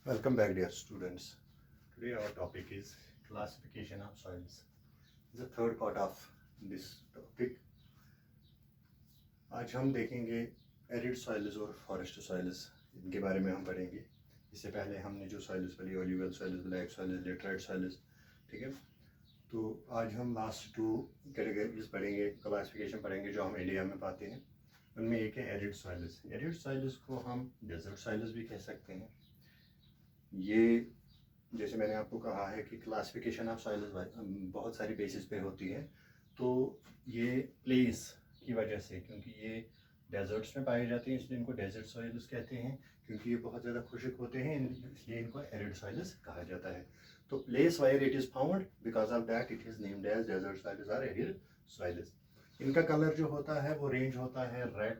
Welcome back, dear students. Today our topic is classification of soils. The third part of this topic. आज हम देखेंगे arid soils और forest soils, इनके बारे में हम पढ़ेंगे। इससे पहले हमने जो सॉइल्स पढ़ी, alluvial soils, black soils, laterite soils, ठीक है। तो आज हम लास्ट 2 कैटेगरीज पढ़ेंगे, क्लासिफिकेशन पढ़ेंगे जो हम इंडिया में पाते हैं। उनमें एक है एरिड सॉइल्स। एरिड सॉइल्स को हम डेजर्ट सॉइल्स भी कह सकते हैं। ये जैसे मैंने आपको कहा है कि क्लासिफिकेशन ऑफ सॉइल्स बहुत सारी बेसिस पे होती है। तो ये प्लेस की वजह से, क्योंकि ये डेजर्ट्स में पाए जाते हैं इसलिए इनको डेजर्ट सॉइल्स कहते हैं। क्योंकि ये बहुत ज़्यादा खुश्क होते हैं इसलिए इनको एरिड सॉइल्स कहा जाता है। तो place where it is found, because of that it is named as desert soils और एरिड सॉइल्स। इनका कलर जो होता है वो रेंज होता है रेड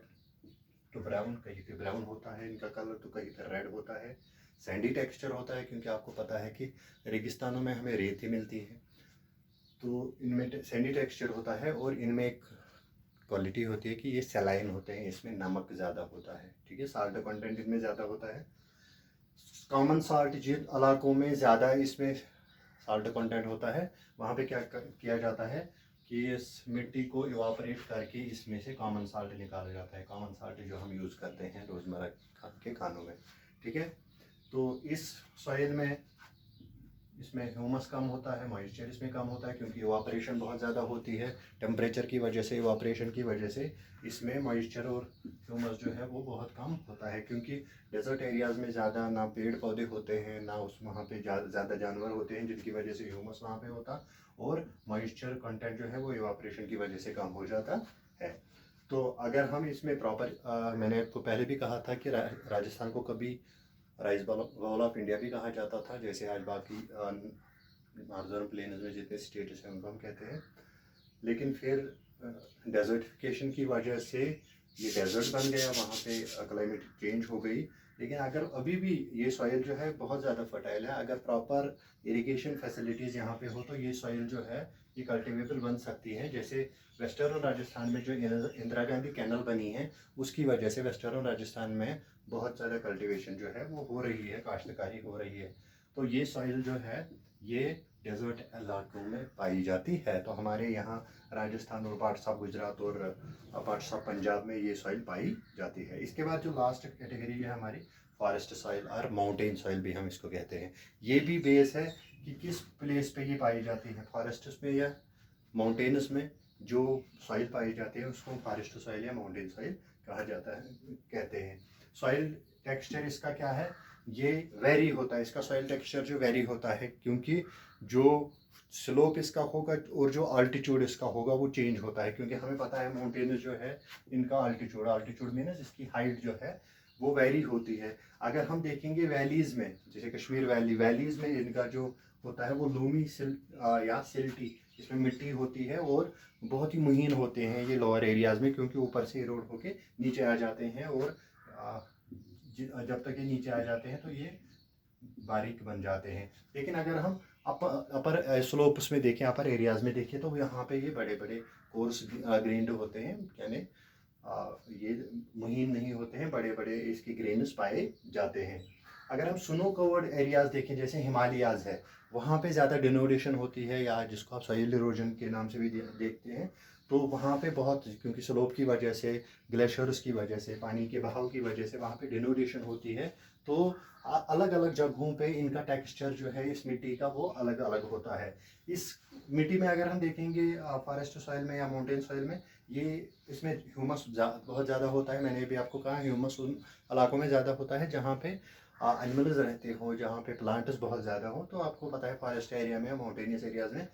टू ब्राउन, कहीं पे ब्राउन होता है इनका कलर, तो कहीं पे रेड होता है। सैंडी टेक्सचर होता है, क्योंकि आपको पता है कि रेगिस्तानों में हमें रेत ही मिलती है, तो इनमें सैंडी टेक्सचर होता है। और इनमें एक क्वालिटी होती है कि ये सैलाइन होते हैं, इसमें नमक ज़्यादा होता है, ठीक है। साल्ट कंटेंट इनमें ज़्यादा होता है। कॉमन साल्ट जिन इलाकों में ज़्यादा इसमें साल्ट कंटेंट होता है, वहाँ पे क्या किया जाता है कि इस मिट्टी को इवापोरेट करके इसमें से कॉमन साल्ट निकाला जाता है। कॉमन साल्ट जो हम यूज़ करते हैं रोज़मर्रा के खानों में, ठीक है। तो इस सॉइल में इसमें ह्यूमस कम होता है, मॉइस्चर इसमें कम होता है, क्योंकि इवापोरेशन बहुत ज़्यादा होती है टेम्परेचर की वजह से, इवापोरेशन की वजह से इसमें मॉइस्चर और ह्यूमस जो है वो बहुत कम होता है। क्योंकि डेजर्ट एरियाज़ में ज़्यादा ना पेड़ पौधे होते हैं, ना वहाँ पे ज़्यादा जानवर होते हैं, जिनकी वजह से ह्यूमस वहाँ पे होता, और मॉइस्चर कंटेंट जो है वो इवापोरेशन की वजह से कम हो जाता है। तो अगर हम इसमें प्रॉपर, मैंने आपको पहले भी कहा था कि राजस्थान को कभी राइस बॉल ऑफ इंडिया भी कहा जाता था, जैसे आज बाकी नॉर्दर्न प्लेन्स में जितने स्टेट्स हैं उनको हम कहते हैं। लेकिन फिर डेजर्टिफिकेशन की वजह से ये डेजर्ट बन गया, वहाँ पे क्लाइमेट चेंज हो गई। लेकिन अगर अभी भी ये सॉइल जो है बहुत ज़्यादा फर्टाइल है, अगर प्रॉपर इरिगेशन फैसिलिटीज़ यहाँ पे हो तो ये सॉइल जो है ये कल्टिवेबल बन सकती है। जैसे वेस्टर्न राजस्थान में जो इंदिरा गांधी कैनल बनी है, उसकी वजह से वेस्टर्न राजस्थान में बहुत ज़्यादा कल्टीवेशन जो है वो हो रही है, काश्तकारी हो रही है। तो ये सॉइल जो है ये डेजर्ट इलाकों में पाई जाती है। तो हमारे यहाँ राजस्थान और पार्ट्स ऑफ गुजरात और पार्ट्स ऑफ पंजाब में ये सॉइल पाई जाती है। इसके बाद जो लास्ट कैटेगरी है हमारी फॉरेस्ट सॉइल और माउंटेन सॉइल भी हम इसको कहते हैं। ये भी बेस है कि किस प्लेस पे ये पाई जाती है, फॉरेस्ट में या माउंटेन्स में जो सॉइल पाई जाती है उसको फॉरेस्ट सॉइल या माउंटेन सॉइल कहा जाता है, कहते हैं। सॉइल टेक्सचर इसका क्या है, ये वेरी होता है, इसका सॉइल टेक्सचर जो वेरी होता है, क्योंकि जो स्लोप इसका होगा और जो अल्टीट्यूड इसका होगा वो चेंज होता है। क्योंकि हमें पता है माउंटेन जो है इनका अल्टीट्यूड में ना, जिसकी हाइट जो है वो वेरी होती है। अगर हम देखेंगे वैलीज़ में, जैसे कश्मीर वैलीज़ में इनका जो होता है वो लूमी या सिल्टी, इसमें मिट्टी होती है और बहुत ही मुहीन होते हैं ये लोअर एरियाज़ में, क्योंकि ऊपर से इरोड होके नीचे आ जाते हैं। और जब तक ये नीचे आ जाते हैं तो ये बारीक बन जाते हैं। लेकिन अगर हम अपर स्लोप्स में देखें, अपर एरियाज़ में देखें, तो यहाँ पे ये बड़े बड़े कोर्स ग्रेन्ड होते हैं, यानी ये मुहीन नहीं होते हैं, बड़े बड़े इसके ग्रेन्स पाए जाते हैं। अगर हम स्नो कवर्ड एरियाज़ देखें, जैसे हिमालयाज़ है, वहाँ पे ज़्यादा डिनोडेशन होती है, या जिसको आप सॉइल इरोजन के नाम से भी देखते हैं। तो वहाँ पे बहुत, क्योंकि स्लोप की वजह से, ग्लेशियर्स की वजह से, पानी के बहाव की वजह से वहाँ पे डिनोडेशन होती है। तो अलग अलग जगहों पे इनका टेक्सचर जो है इस मिट्टी का वो अलग अलग होता है। इस मिट्टी में अगर हम देखेंगे फॉरेस्ट सॉइल में या माउंटेन सॉइल में, ये इसमें ह्यूमस बहुत ज़्यादा होता है। मैंने भी आपको कहा ह्यूमस उन इलाकों में ज़्यादा होता है जहाँ पे एनिमल्स रहते हो, जहाँ पे प्लांट्स बहुत ज़्यादा हो। तो आपको पता है फॉरेस्ट एरिया में, माउंटेनियस एरियाज़ में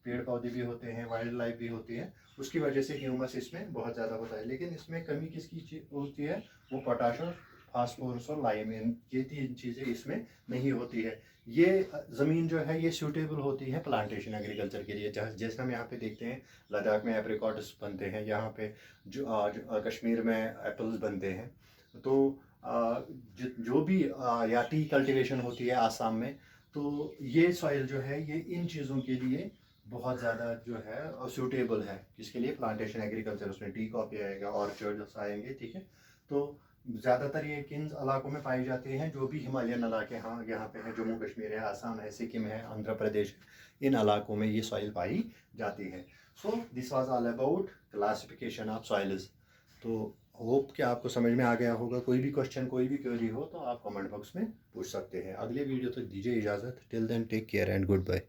पेड़ पौधे भी होते हैं, वाइल्ड लाइफ भी होती है, उसकी वजह से ह्यूमस इसमें बहुत ज़्यादा होता है। लेकिन इसमें कमी किसकी होती है, वो पोटाशियम, फास्फोरस और लाइम, ये 3 चीज़ें इसमें नहीं होती है। ये ज़मीन जो है ये सूटेबल होती है प्लांटेशन एग्रीकल्चर के लिए। जैसे हम यहाँ पे देखते हैं लद्दाख में एप्रिकॉट्स बनते हैं, यहाँ पे जो कश्मीर में एप्पल्स बनते हैं। तो जो भी या टी कल्टीवेशन होती है आसाम में, तो ये सॉइल जो है ये इन चीज़ों के लिए बहुत ज़्यादा जो है सूटेबल है। किसके लिए, प्लांटेशन एग्रीकल्चर, उसमें टी कॉफी आएगा, ऑर्चर्ड्स आएंगे, ठीक है। तो ज़्यादातर ये किन इलाकों में पाए जाते हैं, जो भी हिमालयन इलाके हाँ यहाँ पे है, जम्मू कश्मीर है, आसाम है, सिक्किम है, आंध्र प्रदेश, इन इलाकों में ये सॉइल पाई जाती है। So this was all about classification of soils. तो होप कि आपको समझ में आ गया होगा। कोई भी क्वेश्चन, कोई भी क्वेरी हो तो आप कमेंट बॉक्स में पूछ सकते हैं। अगले वीडियो तक दीजिए इजाज़त। Till then take care and good bye.